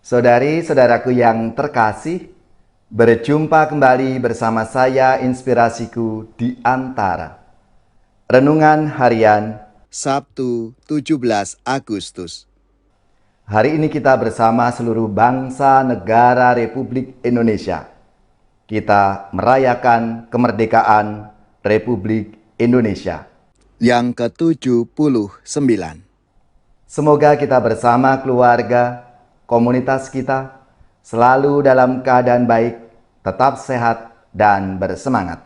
Saudari-saudaraku yang terkasih, berjumpa kembali bersama saya Inspirasiku di Antara. Renungan Harian Sabtu 17 Agustus. Hari ini kita bersama seluruh bangsa negara Republik Indonesia. Kita merayakan kemerdekaan Republik Indonesia Yang ke-79. Semoga kita bersama keluarga, komunitas kita, selalu dalam keadaan baik, tetap sehat, dan bersemangat.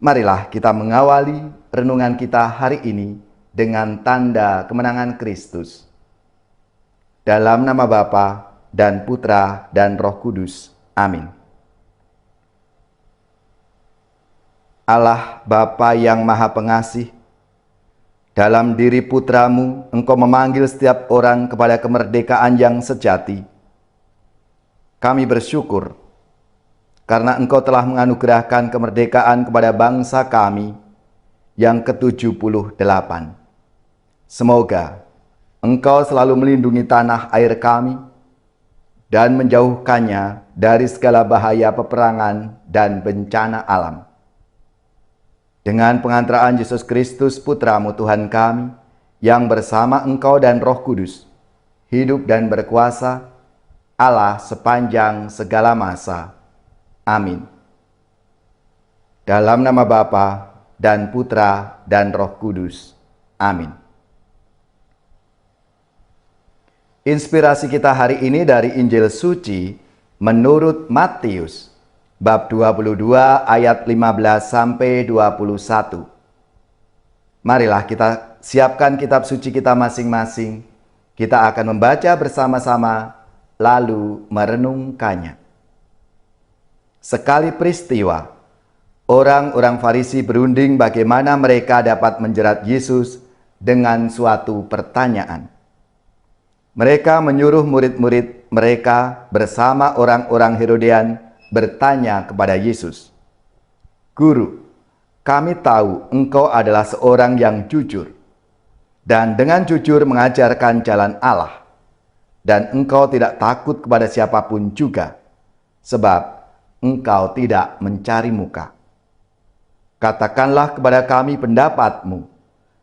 Marilah kita mengawali renungan kita hari ini dengan tanda kemenangan Kristus. Dalam nama Bapa dan Putra dan Roh Kudus. Amin. Allah Bapa yang Maha Pengasih, dalam diri Putramu, Engkau memanggil setiap orang kepada kemerdekaan yang sejati. Kami bersyukur karena Engkau telah menganugerahkan kemerdekaan kepada bangsa kami yang ke-78. Semoga Engkau selalu melindungi tanah air kami dan menjauhkannya dari segala bahaya peperangan dan bencana alam. Dengan pengantaraan Yesus Kristus Putra-Mu Tuhan kami, yang bersama Engkau dan Roh Kudus, hidup dan berkuasa, Allah sepanjang segala masa. Amin. Dalam nama Bapa dan Putra dan Roh Kudus. Amin. Inspirasi kita hari ini dari Injil Suci menurut Matius, bab 22 ayat 15 sampai 21. Marilah kita siapkan kitab suci kita masing-masing. Kita akan membaca bersama-sama lalu merenungkannya. Sekali peristiwa, orang-orang Farisi berunding bagaimana mereka dapat menjerat Yesus dengan suatu pertanyaan. Mereka menyuruh murid-murid mereka bersama orang-orang Herodian bertanya kepada Yesus, "Guru, kami tahu Engkau adalah seorang yang jujur, dan dengan jujur mengajarkan jalan Allah, dan Engkau tidak takut kepada siapapun juga, sebab Engkau tidak mencari muka. Katakanlah kepada kami pendapatmu,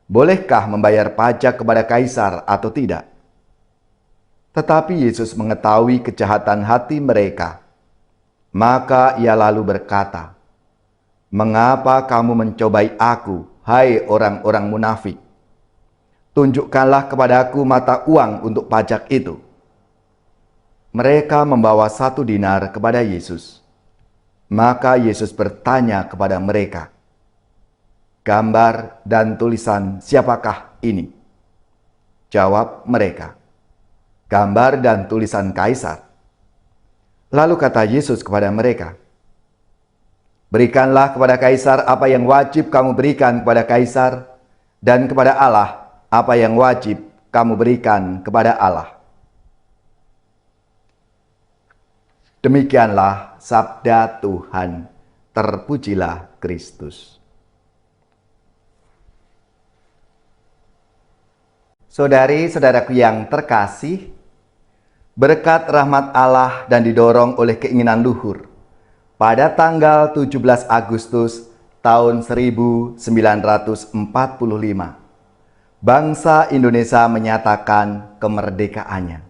bolehkah membayar pajak kepada Kaisar atau tidak?" Tetapi Yesus mengetahui kejahatan hati mereka. Maka ia lalu berkata, "Mengapa kamu mencobai aku, hai orang-orang munafik? Tunjukkanlah kepadaku mata uang untuk pajak itu." Mereka membawa 1 dinar kepada Yesus. Maka Yesus bertanya kepada mereka, "Gambar dan tulisan siapakah ini?" Jawab mereka, "Gambar dan tulisan Kaisar." Lalu kata Yesus kepada mereka, "Berikanlah kepada Kaisar apa yang wajib kamu berikan kepada Kaisar, dan kepada Allah apa yang wajib kamu berikan kepada Allah." Demikianlah sabda Tuhan. Terpujilah Kristus. Saudari-saudaraku yang terkasih, berkat rahmat Allah dan didorong oleh keinginan luhur, pada tanggal 17 Agustus tahun 1945, bangsa Indonesia menyatakan kemerdekaannya.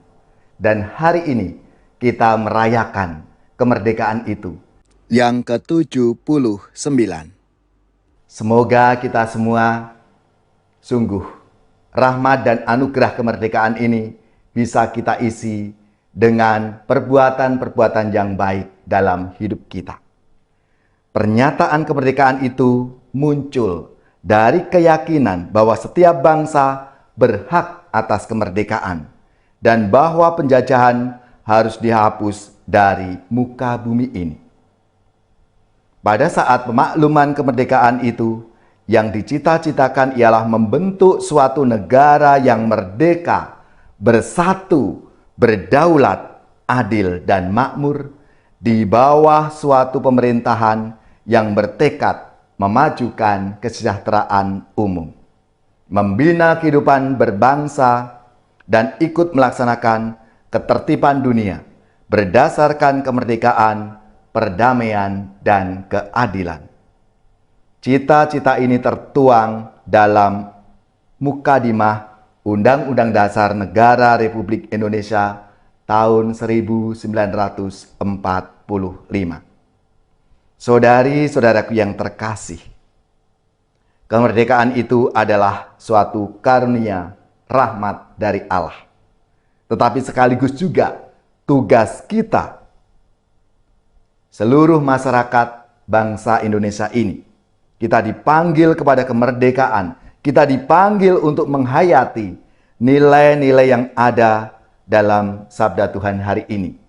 Dan hari ini kita merayakan kemerdekaan itu. Yang ke-79. Semoga kita semua sungguh rahmat dan anugerah kemerdekaan ini bisa kita isi dengan perbuatan-perbuatan yang baik dalam hidup kita. Pernyataan kemerdekaan itu muncul dari keyakinan bahwa setiap bangsa berhak atas kemerdekaan dan bahwa penjajahan harus dihapus dari muka bumi ini. Pada saat pemakluman kemerdekaan itu, yang dicita-citakan ialah membentuk suatu negara yang merdeka, bersatu, berdaulat, adil, dan makmur di bawah suatu pemerintahan yang bertekad memajukan kesejahteraan umum, membina kehidupan berbangsa, dan ikut melaksanakan ketertiban dunia berdasarkan kemerdekaan, perdamaian, dan keadilan. Cita-cita ini tertuang dalam Mukadimah Undang-Undang Dasar Negara Republik Indonesia tahun 1945. Saudari-saudaraku yang terkasih, kemerdekaan itu adalah suatu karunia rahmat dari Allah. Tetapi sekaligus juga tugas kita, seluruh masyarakat bangsa Indonesia ini. Kita dipanggil kepada kemerdekaan. Kita dipanggil untuk menghayati nilai-nilai yang ada dalam sabda Tuhan hari ini.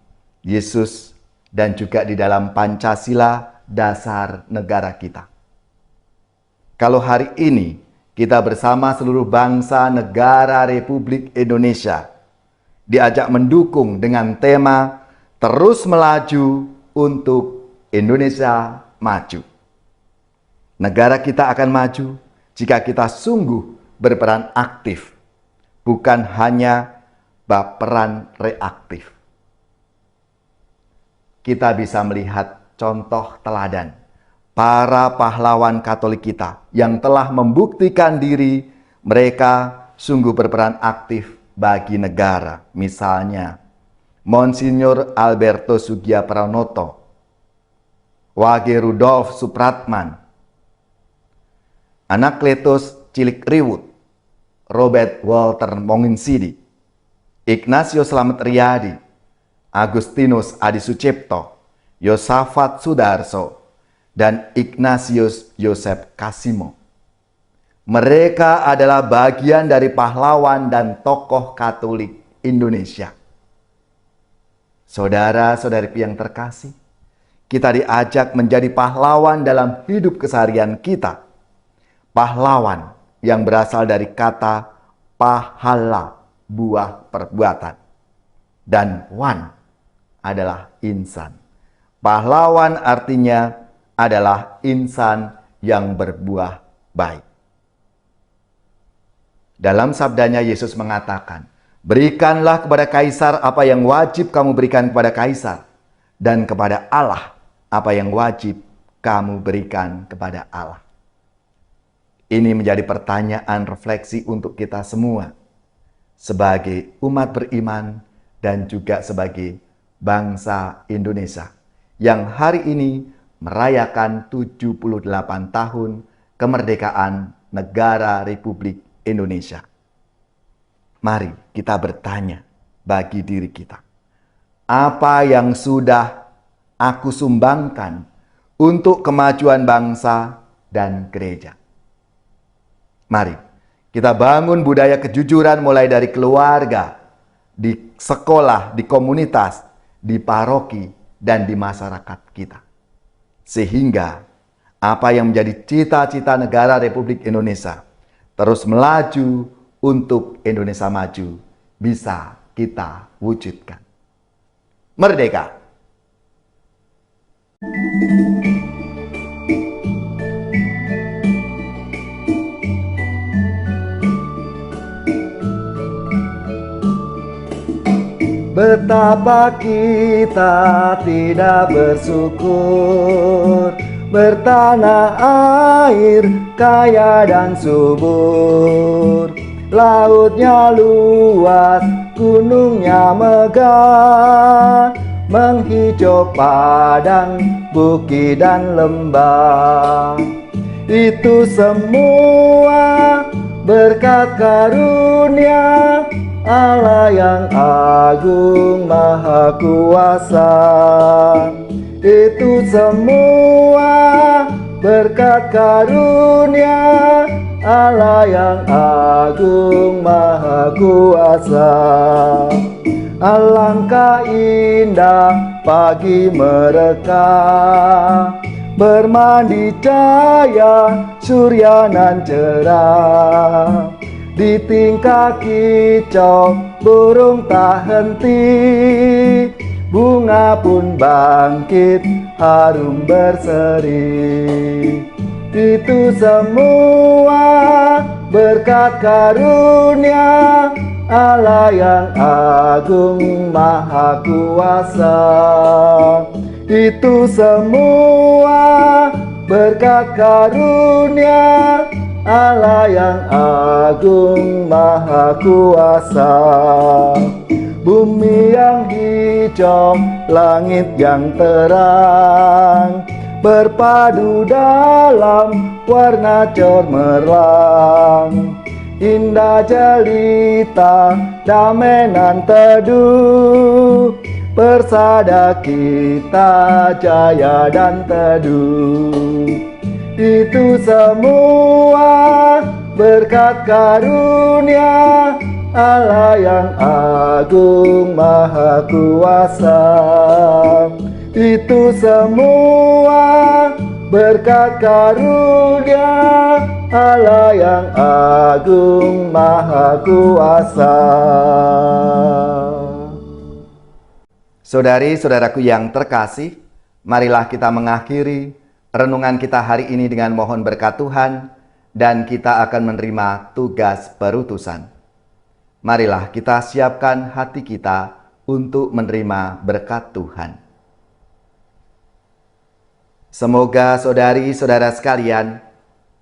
Yesus dan juga di dalam Pancasila dasar negara kita. Kalau hari ini kita bersama seluruh bangsa negara Republik Indonesia diajak mendukung dengan tema terus melaju untuk Indonesia maju. Negara kita akan maju jika kita sungguh berperan aktif, bukan hanya berperan reaktif. Kita bisa melihat contoh teladan para pahlawan Katolik kita yang telah membuktikan diri mereka sungguh berperan aktif bagi negara. Misalnya, Monsinyur Alberto Sugiyapranoto, Wage Rudolf Supratman, Anakletus Cilik Riwut, Robert Walter Monginsidi, Ignatius Slamet Riyadi, Agustinus Adi Sucipto, Yosafat Sudarso, dan Ignatius Yosef Kasimo. Mereka adalah bagian dari pahlawan dan tokoh Katolik Indonesia. Saudara-saudariku yang terkasih, kita diajak menjadi pahlawan dalam hidup keseharian kita. Pahlawan yang berasal dari kata pahala, buah perbuatan. Dan wan adalah insan. Pahlawan artinya adalah insan yang berbuah baik. Dalam sabdanya Yesus mengatakan, berikanlah kepada kaisar apa yang wajib kamu berikan kepada kaisar, dan kepada Allah apa yang wajib kamu berikan kepada Allah. Ini menjadi pertanyaan refleksi untuk kita semua sebagai umat beriman dan juga sebagai bangsa Indonesia yang hari ini merayakan 78 tahun kemerdekaan negara Republik Indonesia. Mari kita bertanya bagi diri kita, apa yang sudah aku sumbangkan untuk kemajuan bangsa dan gereja? Mari kita bangun budaya kejujuran mulai dari keluarga, di sekolah, di komunitas, di paroki, dan di masyarakat kita. Sehingga apa yang menjadi cita-cita negara Republik Indonesia terus melaju untuk Indonesia maju bisa kita wujudkan. Merdeka! Betapa kita tidak bersyukur, bertanah air kaya dan subur. Lautnya luas, gunungnya megah, menghijau padang, bukit dan lembah. Itu semua berkat karunia Allah yang agung maha kuasa. Itu semua berkat karunia Allah yang agung maha kuasa. Alangkah indah pagi mereka, bermandi cahaya surya nan cerah. Di tingkah kicau burung tak henti, bunga pun bangkit harum berseri. Itu semua berkat karunia Allah yang agung maha kuasa. Itu semua berkat karunia Allah yang agung maha kuasa. Bumi yang hijau, langit yang terang, berpadu dalam warna cemerlang. Indah jelita, damai nan teduh, persada kita jaya dan teduh. Itu semua berkat karunia Allah yang agung maha kuasa. Itu semua berkat karunia Allah yang agung maha kuasa. Saudari-saudaraku yang terkasih, marilah kita mengakhiri renungan kita hari ini dengan mohon berkat Tuhan, dan kita akan menerima tugas perutusan. Marilah kita siapkan hati kita untuk menerima berkat Tuhan. Semoga saudari-saudara sekalian,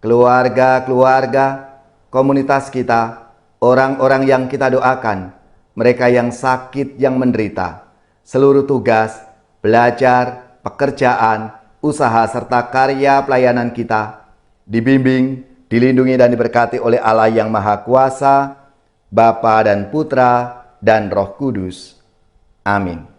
keluarga-keluarga, komunitas kita, orang-orang yang kita doakan, mereka yang sakit, yang menderita, seluruh tugas, belajar, pekerjaan, usaha serta karya pelayanan kita dibimbing, dilindungi dan diberkati oleh Allah yang Maha Kuasa, Bapa dan Putra dan Roh Kudus. Amin.